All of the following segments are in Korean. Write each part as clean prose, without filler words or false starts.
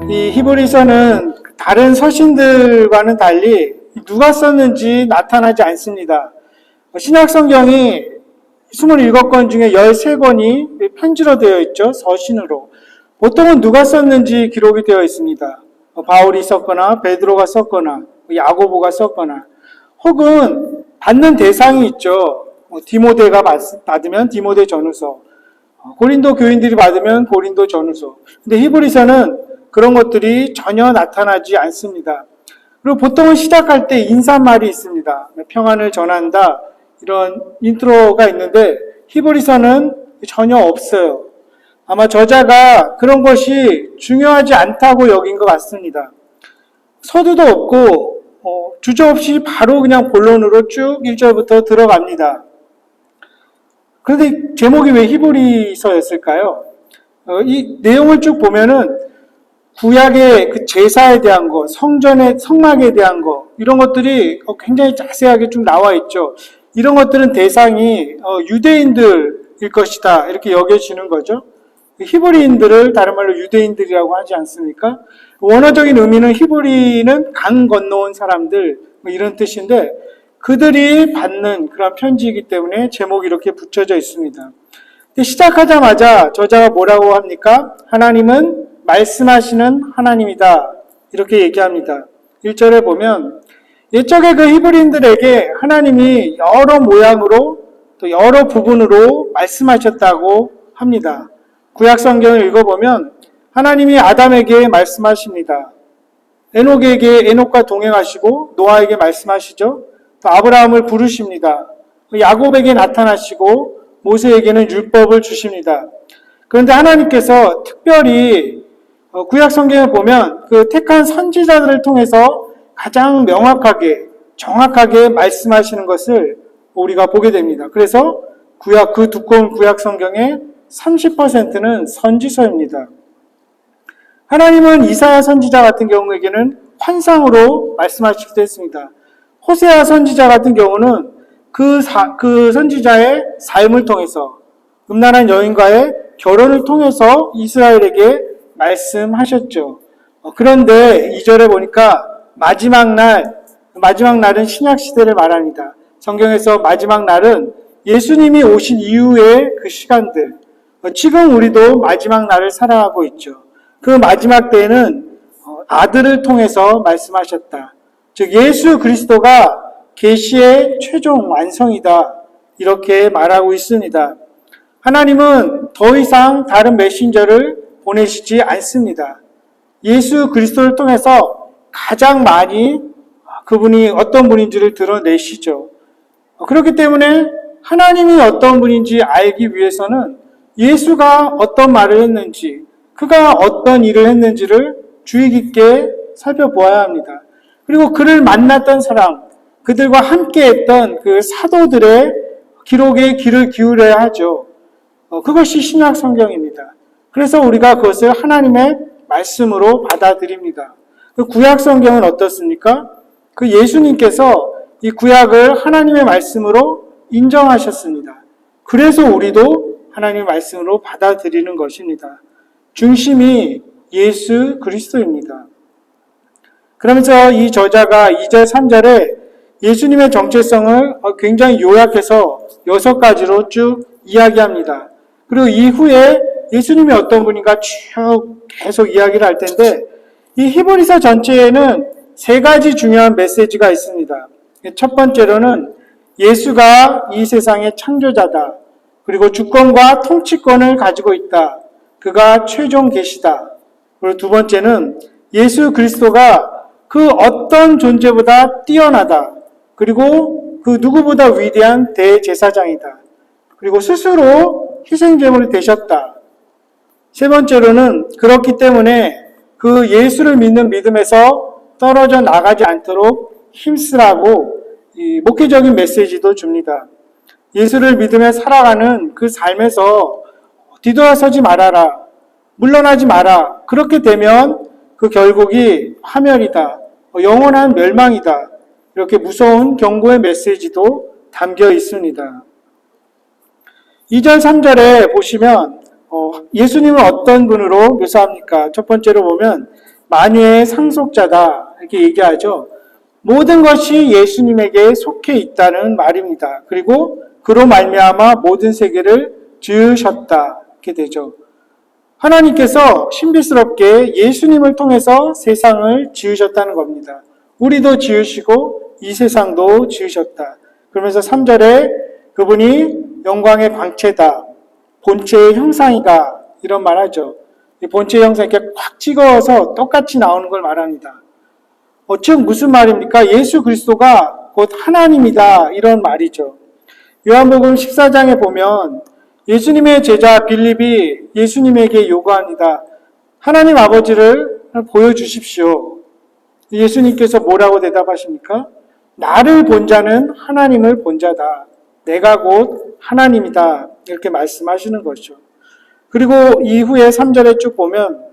이 히브리서는 다른 서신들과는 달리 누가 썼는지 나타나지 않습니다. 신약 성경이 27권 중에 13권이 편지로 되어 있죠. 서신으로. 보통은 누가 썼는지 기록이 되어 있습니다. 바울이 썼거나 베드로가 썼거나 야고보가 썼거나 혹은 받는 대상이 있죠. 디모데가 받으면 디모데 전후서, 고린도 교인들이 받으면 고린도 전후서. 근데 히브리서는 그런 것들이 전혀 나타나지 않습니다. 그리고 보통은 시작할 때 인사말이 있습니다. 평안을 전한다, 이런 인트로가 있는데 히브리서는 전혀 없어요. 아마 저자가 그런 것이 중요하지 않다고 여긴 것 같습니다. 서두도 없고 주저없이 바로 그냥 본론으로 쭉 1절부터 들어갑니다. 그런데 제목이 왜 히브리서였을까요? 이 내용을 쭉 보면은 구약의 그 제사에 대한 거, 성전의 성막에 대한 거, 이런 것들이 굉장히 자세하게 쭉 나와 있죠. 이런 것들은 대상이 유대인들일 것이다, 이렇게 여겨지는 거죠. 히브리인들을 다른 말로 유대인들이라고 하지 않습니까? 원어적인 의미는 히브리는 강 건너온 사람들, 이런 뜻인데 그들이 받는 그런 편지이기 때문에 제목이 이렇게 붙여져 있습니다. 시작하자마자 저자가 뭐라고 합니까? 하나님은 말씀하시는 하나님이다, 이렇게 얘기합니다. 1절에 보면 옛적에 그 히브리인들에게 하나님이 여러 모양으로 또 여러 부분으로 말씀하셨다고 합니다. 구약 성경을 읽어보면 하나님이 아담에게 말씀하십니다. 에녹에게 에녹과 동행하시고 노아에게 말씀하시죠. 또 아브라함을 부르십니다. 야곱에게 나타나시고 모세에게는 율법을 주십니다. 그런데 하나님께서 특별히 구약 성경을 보면 그 택한 선지자들을 통해서 가장 명확하게 정확하게 말씀하시는 것을 우리가 보게 됩니다. 그래서 그 두꺼운 구약 성경의 30%는 선지서입니다. 하나님은 이사야 선지자 같은 경우에게는 환상으로 말씀하시기도 했습니다. 호세아 선지자 같은 경우는 그 선지자의 삶을 통해서 음란한 여인과의 결혼을 통해서 이스라엘에게 말씀하셨죠. 그런데 2절에 보니까 마지막 날은 신약 시대를 말합니다. 성경에서 마지막 날은 예수님이 오신 이후의 그 시간들, 지금 우리도 마지막 날을 살아가고 있죠. 그 마지막 때에는 아들을 통해서 말씀하셨다. 즉 예수 그리스도가 계시의 최종 완성이다, 이렇게 말하고 있습니다. 하나님은 더 이상 다른 메신저를 보내시지 않습니다. 예수 그리스도를 통해서 가장 많이 그분이 어떤 분인지를 드러내시죠. 그렇기 때문에 하나님이 어떤 분인지 알기 위해서는 예수가 어떤 말을 했는지, 그가 어떤 일을 했는지를 주의 깊게 살펴보아야 합니다. 그리고 그를 만났던 사람, 그들과 함께 했던 그 사도들의 기록에 귀를 기울여야 하죠. 그것이 신약 성경입니다. 그래서 우리가 그것을 하나님의 말씀으로 받아들입니다. 그 구약 성경은 어떻습니까? 그 예수님께서 이 구약을 하나님의 말씀으로 인정하셨습니다. 그래서 우리도 하나님의 말씀으로 받아들이는 것입니다. 중심이 예수 그리스도입니다. 그러면서 이 저자가 2절, 3절에 예수님의 정체성을 굉장히 요약해서 6가지로 쭉 이야기합니다. 그리고 이후에 예수님이 어떤 분인가 쭉 계속 이야기를 할 텐데, 이 히브리서 전체에는 3가지 중요한 메시지가 있습니다. 첫 번째로는 예수가 이 세상의 창조자다. 그리고 주권과 통치권을 가지고 있다. 그가 최종 계시다. 그리고 두 번째는 예수 그리스도가 그 어떤 존재보다 뛰어나다. 그리고 그 누구보다 위대한 대제사장이다. 그리고 스스로 희생제물이 되셨다. 세 번째로는 그렇기 때문에 그 예수를 믿는 믿음에서 떨어져 나가지 않도록 힘쓰라고 이 목회적인 메시지도 줍니다. 예수를 믿으며 살아가는 그 삶에서 뒤돌아서지 말아라. 물러나지 마라. 그렇게 되면 그 결국이 파멸이다. 영원한 멸망이다. 이렇게 무서운 경고의 메시지도 담겨 있습니다. 2절, 3절에 보시면 예수님은 어떤 분으로 묘사합니까? 첫 번째로 보면 만유의 상속자다 이렇게 얘기하죠. 모든 것이 예수님에게 속해 있다는 말입니다. 그리고 그로 말미암아 모든 세계를 지으셨다 이렇게 되죠. 하나님께서 신비스럽게 예수님을 통해서 세상을 지으셨다는 겁니다. 우리도 지으시고 이 세상도 지으셨다. 그러면서 3절에 그분이 영광의 광채다. 본체의 형상이다. 이런 말 하죠. 이 본체의 형상이 이렇게 꽉 찍어서 똑같이 나오는 걸 말합니다. 즉 무슨 말입니까? 예수 그리스도가 곧 하나님이다. 이런 말이죠. 요한복음 14장에 보면 예수님의 제자 빌립이 예수님에게 요구합니다. 하나님 아버지를 보여주십시오. 예수님께서 뭐라고 대답하십니까? 나를 본 자는 하나님을 본 자다. 내가 곧 하나님이다. 이렇게 말씀하시는 것이죠. 그리고 이후에 3절에 쭉 보면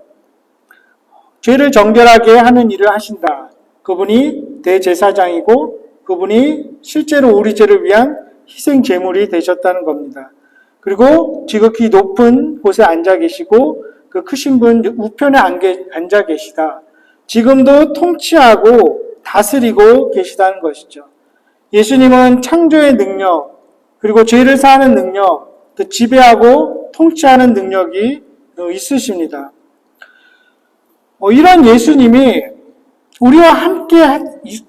죄를 정결하게 하는 일을 하신다. 그분이 대제사장이고 그분이 실제로 우리 죄를 위한 희생 제물이 되셨다는 겁니다. 그리고 지극히 높은 곳에 앉아 계시고 그 크신 분 우편에 앉아 계시다. 지금도 통치하고 다스리고 계시다는 것이죠. 예수님은 창조의 능력, 그리고 죄를 사하는 능력, 또 지배하고 통치하는 능력이 있으십니다. 이런 예수님이 우리와 함께,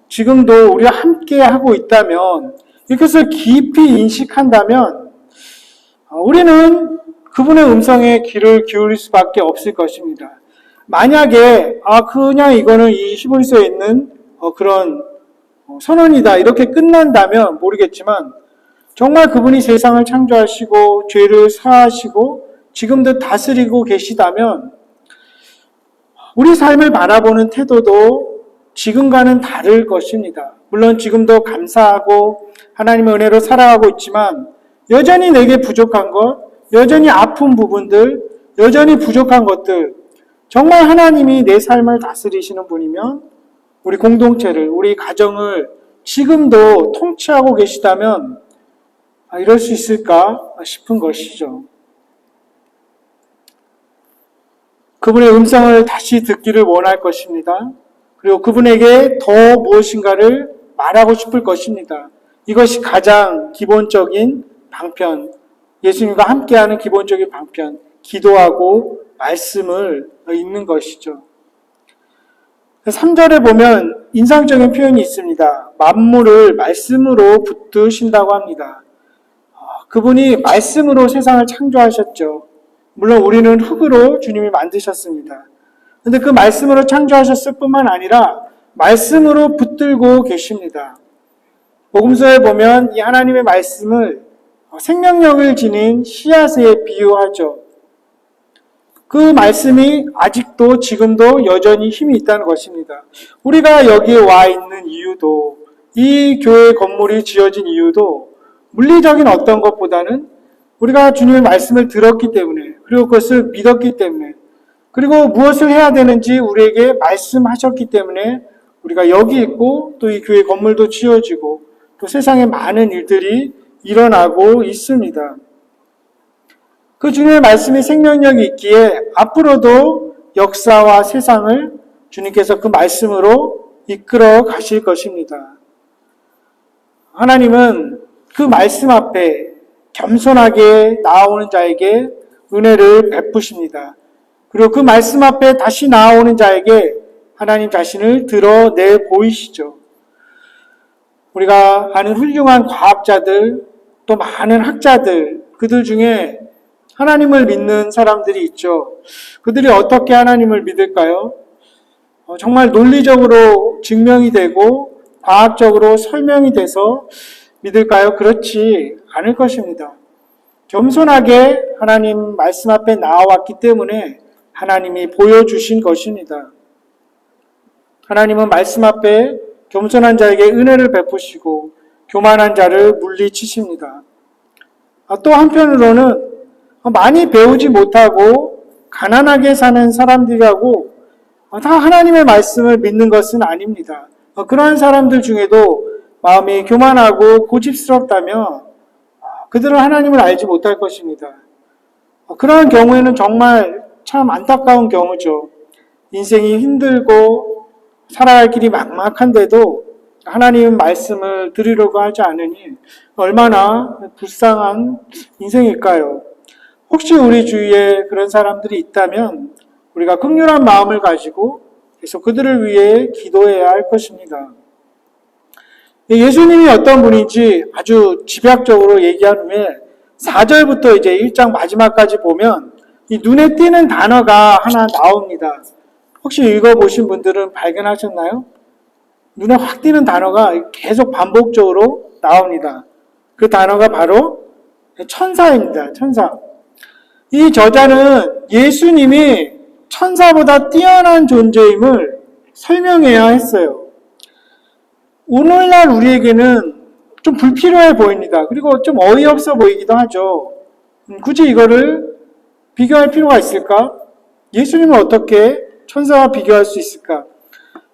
지금도 우리와 함께 하고 있다면, 이것을 깊이 인식한다면, 우리는 그분의 음성에 귀를 기울일 수밖에 없을 것입니다. 만약에, 그냥 이거는 이 히브리서에 있는 그런 선언이다. 이렇게 끝난다면 모르겠지만, 정말 그분이 세상을 창조하시고, 죄를 사하시고, 지금도 다스리고 계시다면, 우리 삶을 바라보는 태도도 지금과는 다를 것입니다. 물론 지금도 감사하고 하나님의 은혜로 살아가고 있지만 여전히 내게 부족한 것, 여전히 아픈 부분들, 여전히 부족한 것들, 정말 하나님이 내 삶을 다스리시는 분이면 우리 공동체를, 우리 가정을 지금도 통치하고 계시다면 이럴 수 있을까 싶은 것이죠. 그분의 음성을 다시 듣기를 원할 것입니다. 그리고 그분에게 더 무엇인가를 말하고 싶을 것입니다. 이것이 가장 기본적인 방편, 예수님과 함께하는 기본적인 방편, 기도하고 말씀을 읽는 것이죠. 3절에 보면 인상적인 표현이 있습니다. 만물을 말씀으로 붙드신다고 합니다. 그분이 말씀으로 세상을 창조하셨죠. 물론 우리는 흙으로 주님이 만드셨습니다. 그런데 그 말씀으로 창조하셨을 뿐만 아니라 말씀으로 붙들고 계십니다. 복음서에 보면 이 하나님의 말씀을 생명력을 지닌 씨앗에 비유하죠. 그 말씀이 아직도 지금도 여전히 힘이 있다는 것입니다. 우리가 여기에 와 있는 이유도, 이 교회 건물이 지어진 이유도 물리적인 어떤 것보다는 우리가 주님의 말씀을 들었기 때문에, 그리고 그것을 믿었기 때문에, 그리고 무엇을 해야 되는지 우리에게 말씀하셨기 때문에 우리가 여기 있고 또 이 교회 건물도 지어지고 또 세상에 많은 일들이 일어나고 있습니다. 그 주님의 말씀이 생명력이 있기에 앞으로도 역사와 세상을 주님께서 그 말씀으로 이끌어 가실 것입니다. 하나님은 그 말씀 앞에 겸손하게 나아오는 자에게 은혜를 베푸십니다. 그리고 그 말씀 앞에 다시 나아오는 자에게 하나님 자신을 드러내 보이시죠. 우리가 아는 훌륭한 과학자들, 또 많은 학자들, 그들 중에 하나님을 믿는 사람들이 있죠. 그들이 어떻게 하나님을 믿을까요? 정말 논리적으로 증명이 되고 과학적으로 설명이 돼서 믿을까요? 그렇지 않을 것입니다. 겸손하게 하나님 말씀 앞에 나와왔기 때문에 하나님이 보여주신 것입니다. 하나님은 말씀 앞에 겸손한 자에게 은혜를 베푸시고 교만한 자를 물리치십니다. 또 한편으로는 많이 배우지 못하고 가난하게 사는 사람들이라고 다 하나님의 말씀을 믿는 것은 아닙니다. 그러한 사람들 중에도 마음이 교만하고 고집스럽다면 그들은 하나님을 알지 못할 것입니다. 그러한 경우에는 정말 참 안타까운 경우죠. 인생이 힘들고 살아갈 길이 막막한데도 하나님 말씀을 들으려고 하지 않으니 얼마나 불쌍한 인생일까요? 혹시 우리 주위에 그런 사람들이 있다면 우리가 긍휼한 마음을 가지고 계속 그들을 위해 기도해야 할 것입니다. 예수님이 어떤 분인지 아주 집약적으로 얘기한 후에 4절부터 이제 1장 마지막까지 보면 이 눈에 띄는 단어가 하나 나옵니다. 혹시 읽어보신 분들은 발견하셨나요? 눈에 확 띄는 단어가 계속 반복적으로 나옵니다. 그 단어가 바로 천사입니다. 천사. 이 저자는 예수님이 천사보다 뛰어난 존재임을 설명해야 했어요. 오늘날 우리에게는 좀 불필요해 보입니다. 그리고 좀 어이없어 보이기도 하죠. 굳이 이거를 비교할 필요가 있을까? 예수님을 어떻게 천사와 비교할 수 있을까?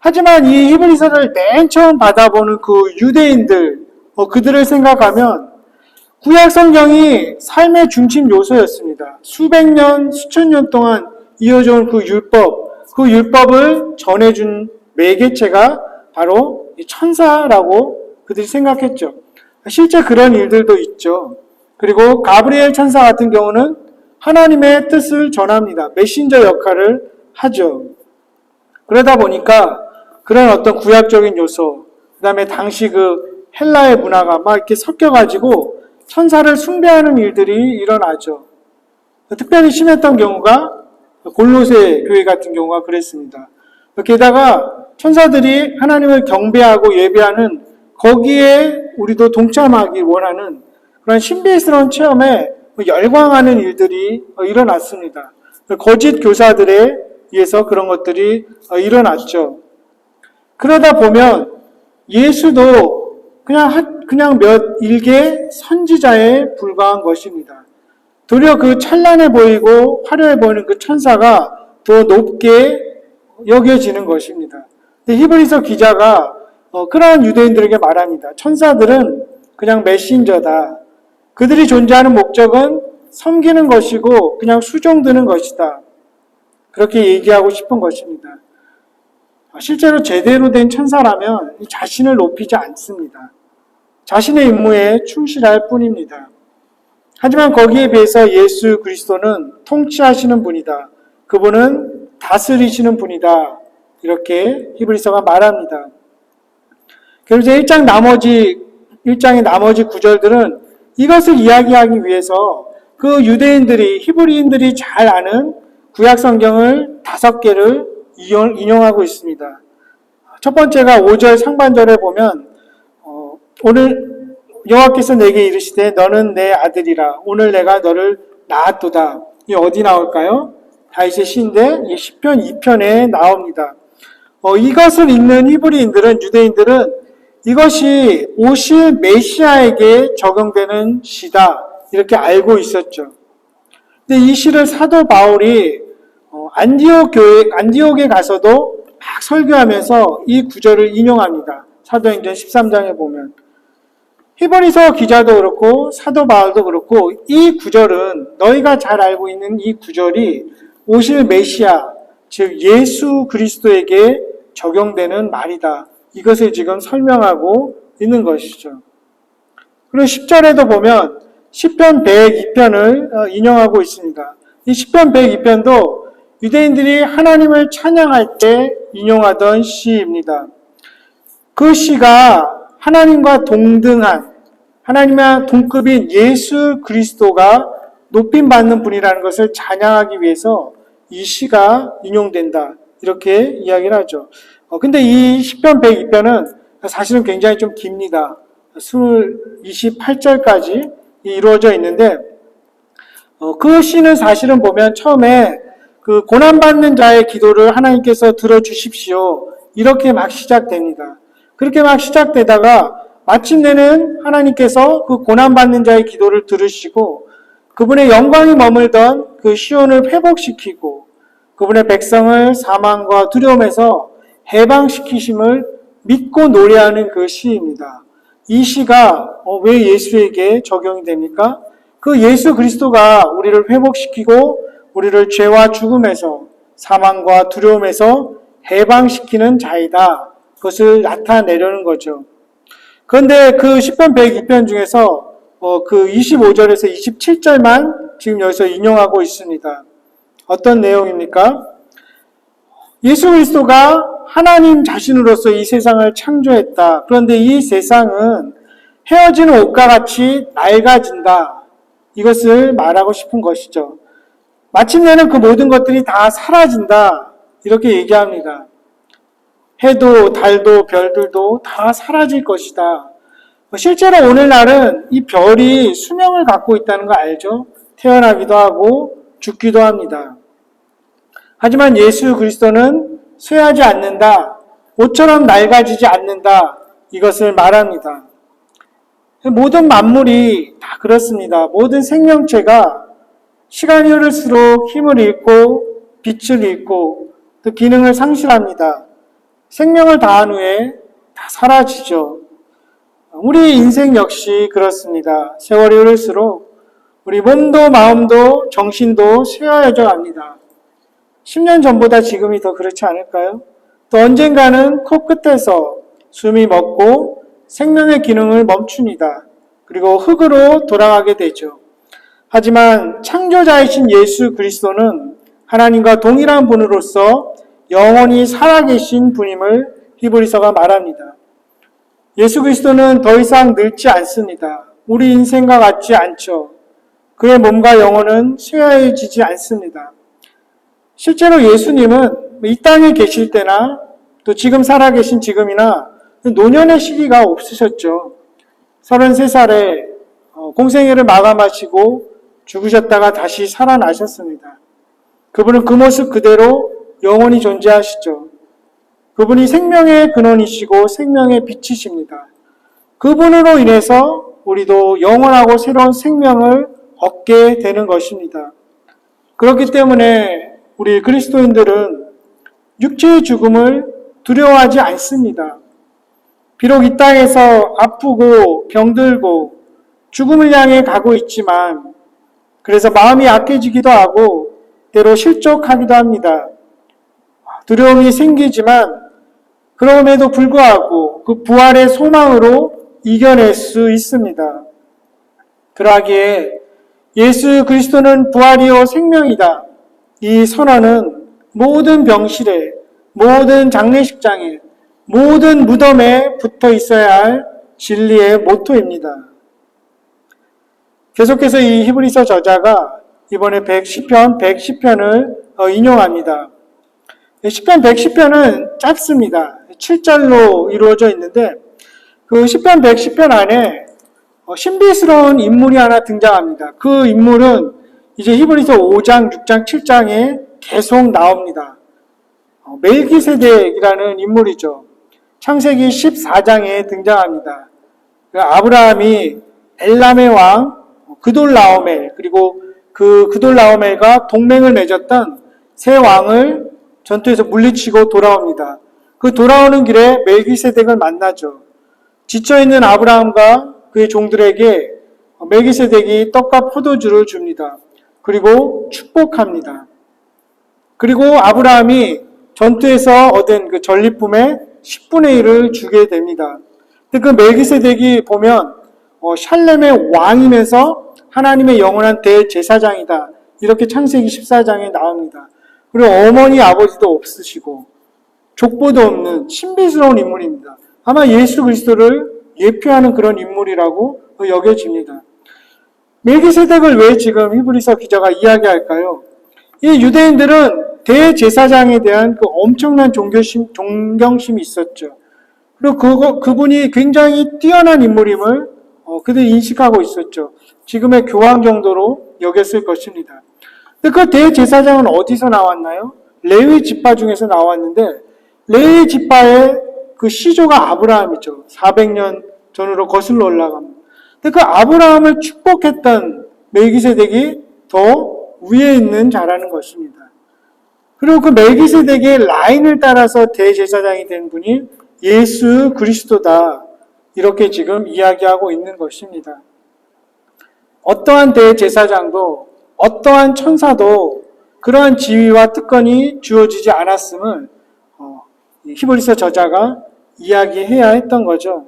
하지만 이 히브리서를 맨 처음 받아보는 그 유대인들, 그들을 생각하면 구약 성경이 삶의 중심 요소였습니다. 수백 년, 수천 년 동안 이어져 온 그 율법을 전해준 매개체가 바로 천사라고 그들이 생각했죠. 실제 그런 일들도 있죠. 그리고 가브리엘 천사 같은 경우는 하나님의 뜻을 전합니다. 메신저 역할을 하죠. 그러다 보니까 그런 어떤 구약적인 요소, 그 다음에 당시 그 헬라의 문화가 막 이렇게 섞여가지고 천사를 숭배하는 일들이 일어나죠. 특별히 심했던 경우가 골로새 교회 같은 경우가 그랬습니다. 게다가 천사들이 하나님을 경배하고 예배하는 거기에 우리도 동참하기 원하는 그런 신비스러운 체험에 열광하는 일들이 일어났습니다. 거짓 교사들에 의해서 그런 것들이 일어났죠. 그러다 보면 예수도 그냥 몇 일개 선지자에 불과한 것입니다. 도리어 그 찬란해 보이고 화려해 보이는 그 천사가 더 높게 여겨지는 것입니다. 히브리서 기자가 그러한 유대인들에게 말합니다. 천사들은 그냥 메신저다. 그들이 존재하는 목적은 섬기는 것이고 그냥 수종드는 것이다. 그렇게 얘기하고 싶은 것입니다. 실제로 제대로 된 천사라면 자신을 높이지 않습니다. 자신의 임무에 충실할 뿐입니다. 하지만 거기에 비해서 예수 그리스도는 통치하시는 분이다. 그분은 다스리시는 분이다. 이렇게 히브리서가 말합니다. 그래서 1장의 나머지 구절들은 이것을 이야기하기 위해서 그 유대인들이, 히브리인들이 잘 아는 구약 성경을 5개를 인용하고 있습니다. 첫 번째가 5절 상반절에 보면 오늘 여호와께서 내게 이르시되 너는 내 아들이라 오늘 내가 너를 낳았도다. 이 어디 나올까요? 다윗의 시인데 시편 2편에 나옵니다. 이것을 읽는 히브리인들은, 유대인들은 이것이 오실 메시아에게 적용되는 시다 이렇게 알고 있었죠. 근데 이 시를 사도 바울이 안디옥에 가서도 막 설교하면서 이 구절을 인용합니다. 사도행전 13장에 보면 히브리서 기자도 그렇고 사도 바울도 그렇고 이 구절은 너희가 잘 알고 있는 이 구절이 오실 메시아 즉 예수 그리스도에게 적용되는 말이다. 이것을 지금 설명하고 있는 것이죠. 그리고 10절에도 보면 시편 102편을 인용하고 있습니다. 이 시편 102편도 유대인들이 하나님을 찬양할 때 인용하던 시입니다. 그 시가 하나님과 동등한, 하나님과 동급인 예수 그리스도가 높임받는 분이라는 것을 찬양하기 위해서 이 시가 인용된다. 이렇게 이야기를 하죠. 근데 이 시편 102편은 사실은 굉장히 좀 깁니다. 28절까지 이루어져 있는데, 그 시는 사실은 보면 처음에 그 고난받는 자의 기도를 하나님께서 들어주십시오. 이렇게 막 시작됩니다. 그렇게 막 시작되다가 마침내는 하나님께서 그 고난받는 자의 기도를 들으시고 그분의 영광이 머물던 그 시온을 회복시키고 그분의 백성을 사망과 두려움에서 해방시키심을 믿고 노래하는 그 시입니다. 이 시가 왜 예수에게 적용이 됩니까? 그 예수 그리스도가 우리를 회복시키고 우리를 죄와 죽음에서 사망과 두려움에서 해방시키는 자이다. 그것을 나타내려는 거죠. 그런데 그 시편 102편 중에서 그 25절에서 27절만 지금 여기서 인용하고 있습니다. 어떤 내용입니까? 예수 그리스도가 하나님 자신으로서 이 세상을 창조했다. 그런데 이 세상은 헤어진 옷과 같이 낡아진다. 이것을 말하고 싶은 것이죠. 마침내는 그 모든 것들이 다 사라진다. 이렇게 얘기합니다. 해도 달도 별들도 다 사라질 것이다. 실제로 오늘날은 이 별이 수명을 갖고 있다는 거 알죠? 태어나기도 하고 죽기도 합니다. 하지만 예수 그리스도는 쇠하지 않는다. 옷처럼 낡아지지 않는다. 이것을 말합니다. 모든 만물이 다 그렇습니다. 모든 생명체가 시간이 흐를수록 힘을 잃고 빛을 잃고 또 기능을 상실합니다. 생명을 다한 후에 다 사라지죠. 우리 인생 역시 그렇습니다. 세월이 흐를수록 우리 몸도 마음도 정신도 쇠하여져 갑니다. 10년 전보다 지금이 더 그렇지 않을까요? 또 언젠가는 코끝에서 숨이 멎고 생명의 기능을 멈춥니다. 그리고 흙으로 돌아가게 되죠. 하지만 창조자이신 예수 그리스도는 하나님과 동일한 분으로서 영원히 살아계신 분임을 히브리서가 말합니다. 예수 그리스도는 더 이상 늙지 않습니다. 우리 인생과 같지 않죠. 그의 몸과 영혼은 쇠하여지지 않습니다. 실제로 예수님은 이 땅에 계실 때나 또 지금 살아계신 지금이나 노년의 시기가 없으셨죠. 33살에 공생애를 마감하시고 죽으셨다가 다시 살아나셨습니다. 그분은 그 모습 그대로 영원히 존재하시죠. 그분이 생명의 근원이시고 생명의 빛이십니다. 그분으로 인해서 우리도 영원하고 새로운 생명을 얻게 되는 것입니다. 그렇기 때문에 우리 그리스도인들은 육체의 죽음을 두려워하지 않습니다. 비록 이 땅에서 아프고 병들고 죽음을 향해 가고 있지만 그래서 마음이 약해지기도 하고 때로 실족하기도 합니다. 두려움이 생기지만 그럼에도 불구하고 그 부활의 소망으로 이겨낼 수 있습니다. 그러하기에 예수 그리스도는 부활이요 생명이다. 이 선언은 모든 병실에, 모든 장례식장에, 모든 무덤에 붙어 있어야 할 진리의 모토입니다. 계속해서 이 히브리서 저자가 이번에 110편을 인용합니다. 시편 110편은 짧습니다. 7절로 이루어져 있는데 그 시편 110편 안에 신비스러운 인물이 하나 등장합니다. 그 인물은 이제 히브리서 5장, 6장, 7장에 계속 나옵니다. 멜기세덱이라는 인물이죠. 창세기 14장에 등장합니다. 아브라함이 엘람의 왕 그돌라오멜 그리고 그 그돌라오멜과 동맹을 맺었던 세 왕을 전투에서 물리치고 돌아옵니다. 그 돌아오는 길에 멜기세덱을 만나죠. 지쳐있는 아브라함과 그의 종들에게 멜기세덱이 떡과 포도주를 줍니다. 그리고 축복합니다. 그리고 아브라함이 전투에서 얻은 그 전리품의 10분의 1을 주게 됩니다. 근데 그 멜기세덱이 보면 샬렘의 왕이면서 하나님의 영원한 대제사장이다. 이렇게 창세기 14장에 나옵니다. 그리고 어머니 아버지도 없으시고 족보도 없는 신비스러운 인물입니다. 아마 예수 그리스도를 예표하는 그런 인물이라고 여겨집니다. 멜기세덱을 왜 지금 히브리서 기자가 이야기할까요? 이 유대인들은 대제사장에 대한 그 엄청난 존경심이 있었죠. 그리고 그분이 굉장히 뛰어난 인물임을 그들이 인식하고 있었죠. 지금의 교황 정도로 여겼을 것입니다. 근데 그 대제사장은 어디서 나왔나요? 레위 지파 중에서 나왔는데 레위 지파의 그 시조가 아브라함이죠. 400년 전으로 거슬러 올라갑니다. 근데 그 아브라함을 축복했던 멜기세덱이 더 위에 있는 자라는 것입니다. 그리고 그 멜기세덱의 라인을 따라서 대제사장이 된 분이 예수 그리스도다. 이렇게 지금 이야기하고 있는 것입니다. 어떠한 대제사장도 어떠한 천사도 그러한 지위와 특권이 주어지지 않았음을 히브리서 저자가 이야기해야 했던 거죠.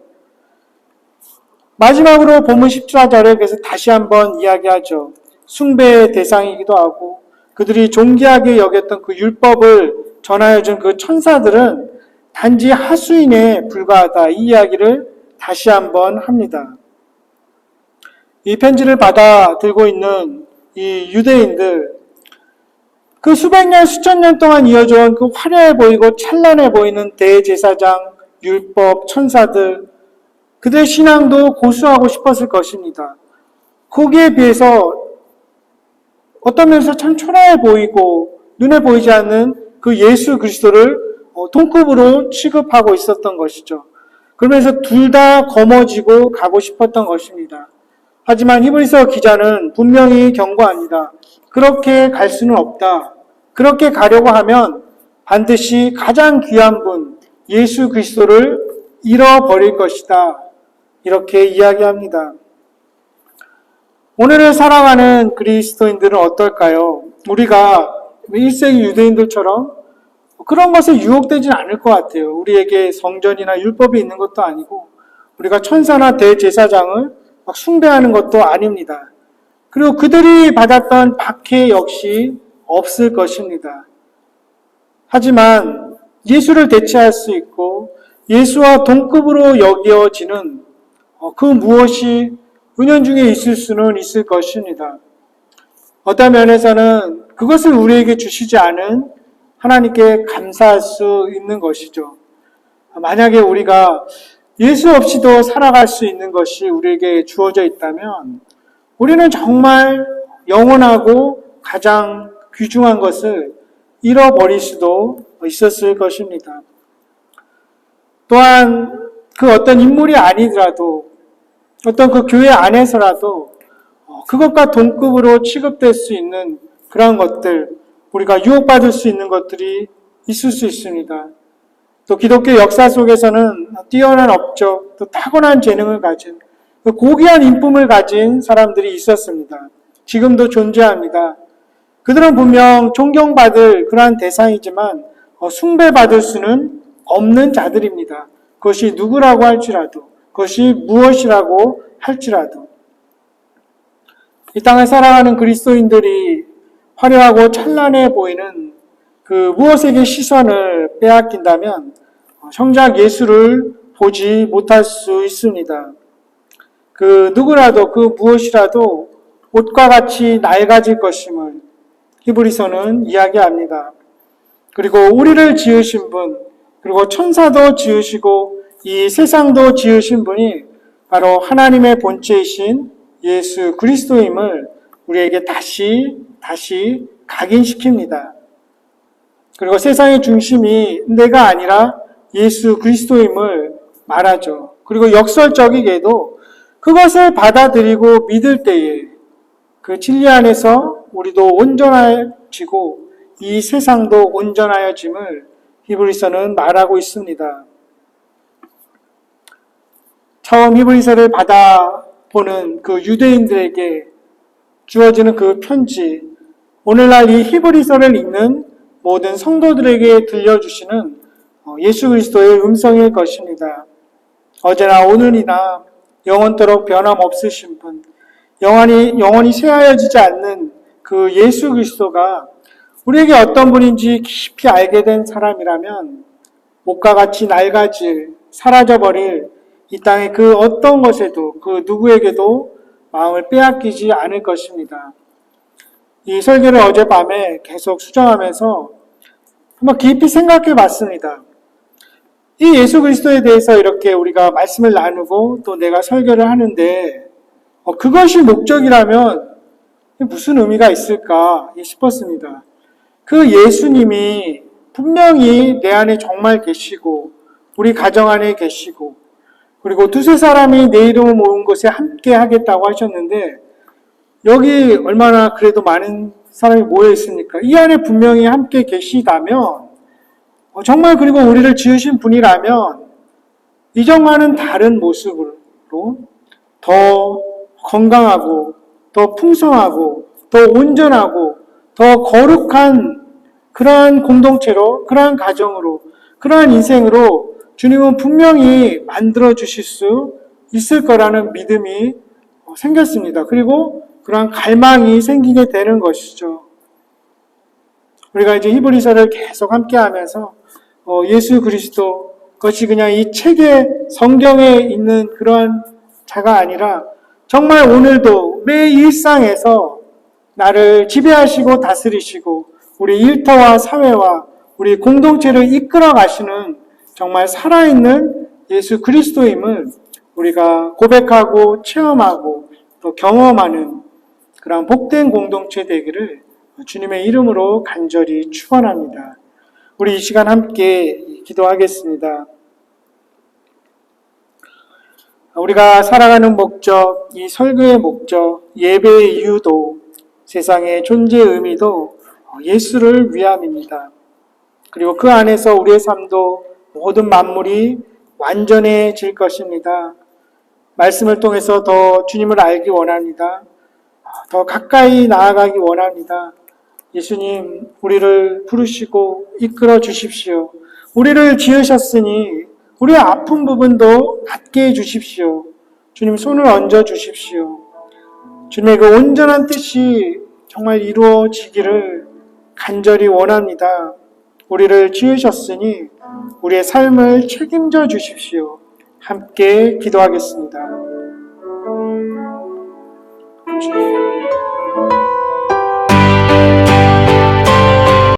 마지막으로 본문 14절에 그래서 다시 한번 이야기하죠. 숭배의 대상이기도 하고 그들이 존귀하게 여겼던 그 율법을 전하여 준 그 천사들은 단지 하수인에 불과하다, 이 이야기를 다시 한번 합니다. 이 편지를 받아 들고 있는 이 유대인들, 그 수백 년, 수천 년 동안 이어져온 그 화려해 보이고 찬란해 보이는 대제사장, 율법, 천사들, 그들의 신앙도 고수하고 싶었을 것입니다. 거기에 비해서 어떤 면에서 참 초라해 보이고 눈에 보이지 않는 그 예수 그리스도를 동급으로 취급하고 있었던 것이죠. 그러면서 둘 다 거머쥐고 가고 싶었던 것입니다. 하지만 히브리서 기자는 분명히 경고합니다. 그렇게 갈 수는 없다. 그렇게 가려고 하면 반드시 가장 귀한 분, 예수 그리스도를 잃어버릴 것이다. 이렇게 이야기합니다. 오늘을 살아가는 그리스도인들은 어떨까요? 우리가 1세기 유대인들처럼 그런 것에 유혹되지는 않을 것 같아요. 우리에게 성전이나 율법이 있는 것도 아니고 우리가 천사나 대제사장을 막 숭배하는 것도 아닙니다. 그리고 그들이 받았던 박해 역시 없을 것입니다. 하지만 예수를 대체할 수 있고 예수와 동급으로 여겨지는 그 무엇이 은연중에 있을 수는 있을 것입니다. 어떤 면에서는 그것을 우리에게 주시지 않은 하나님께 감사할 수 있는 것이죠. 만약에 우리가 예수 없이도 살아갈 수 있는 것이 우리에게 주어져 있다면 우리는 정말 영원하고 가장 귀중한 것을 잃어버릴 수도 있었을 것입니다. 또한 그 어떤 인물이 아니더라도 어떤 그 교회 안에서라도 그것과 동급으로 취급될 수 있는 그런 것들, 우리가 유혹받을 수 있는 것들이 있을 수 있습니다. 또 기독교 역사 속에서는 뛰어난 업적, 또 타고난 재능을 가진, 고귀한 인품을 가진 사람들이 있었습니다. 지금도 존재합니다. 그들은 분명 존경받을 그러한 대상이지만 숭배받을 수는 없는 자들입니다. 그것이 누구라고 할지라도, 그것이 무엇이라고 할지라도. 이 땅을 살아가는 그리스도인들이 화려하고 찬란해 보이는 그 무엇에게 시선을 빼앗긴다면 정작 예수를 보지 못할 수 있습니다. 그 누구라도 그 무엇이라도 옷과 같이 낡아질 것임을 히브리서는 이야기합니다. 그리고 우리를 지으신 분, 그리고 천사도 지으시고 이 세상도 지으신 분이 바로 하나님의 본체이신 예수 그리스도임을 우리에게 다시 각인시킵니다. 그리고 세상의 중심이 내가 아니라 예수 그리스도임을 말하죠. 그리고 역설적이게도 그것을 받아들이고 믿을 때에 그 진리 안에서 우리도 온전해지고 이 세상도 온전하여짐을 히브리서는 말하고 있습니다. 처음 히브리서를 받아보는 그 유대인들에게 주어지는 그 편지, 오늘날 이 히브리서를 읽는 모든 성도들에게 들려주시는 예수 그리스도의 음성일 것입니다. 어제나 오늘이나 영원토록 변함없으신 분, 영원히 쇠하여지지 않는 그 예수 그리스도가 우리에게 어떤 분인지 깊이 알게 된 사람이라면 옷과 같이 낡아질, 사라져버릴 이 땅의 그 어떤 것에도 그 누구에게도 마음을 빼앗기지 않을 것입니다. 이 설교를 어젯밤에 계속 수정하면서 한번 깊이 생각해 봤습니다. 이 예수 그리스도에 대해서 이렇게 우리가 말씀을 나누고 또 내가 설교를 하는데 그것이 목적이라면 무슨 의미가 있을까 싶었습니다. 그 예수님이 분명히 내 안에 정말 계시고 우리 가정 안에 계시고 그리고 두세 사람이 내 이름을 모은 곳에 함께 하겠다고 하셨는데 여기 얼마나 그래도 많은 사람이 모여 있습니까? 이 안에 분명히 함께 계시다면 정말 그리고 우리를 지으신 분이라면 이전과는 다른 모습으로 더 건강하고 더 풍성하고 더 온전하고 더 거룩한 그러한 공동체로, 그러한 가정으로, 그러한 인생으로 주님은 분명히 만들어 주실 수 있을 거라는 믿음이 생겼습니다. 그리고 그러한 갈망이 생기게 되는 것이죠. 우리가 이제 히브리서를 계속 함께 하면서 예수 그리스도, 그것이 그냥 이 책에 성경에 있는 그러한 자가 아니라 정말 오늘도 매 일상에서 나를 지배하시고 다스리시고 우리 일터와 사회와 우리 공동체를 이끌어 가시는 정말 살아있는 예수 그리스도임을 우리가 고백하고 체험하고 또 경험하는 그런 복된 공동체 되기를 주님의 이름으로 간절히 축원합니다. 우리 이 시간 함께 기도하겠습니다. 우리가 살아가는 목적, 이 설교의 목적, 예배의 이유도 세상의 존재의 의미도 예수를 위함입니다. 그리고 그 안에서 우리의 삶도 모든 만물이 완전해질 것입니다. 말씀을 통해서 더 주님을 알기 원합니다. 더 가까이 나아가기 원합니다. 예수님, 우리를 부르시고 이끌어 주십시오. 우리를 지으셨으니 우리의 아픈 부분도 낫게 해주십시오. 주님 손을 얹어 주십시오. 주님의 그 온전한 뜻이 정말 이루어지기를 간절히 원합니다. 우리를 지으셨으니 우리의 삶을 책임져 주십시오. 함께 기도하겠습니다. 주님.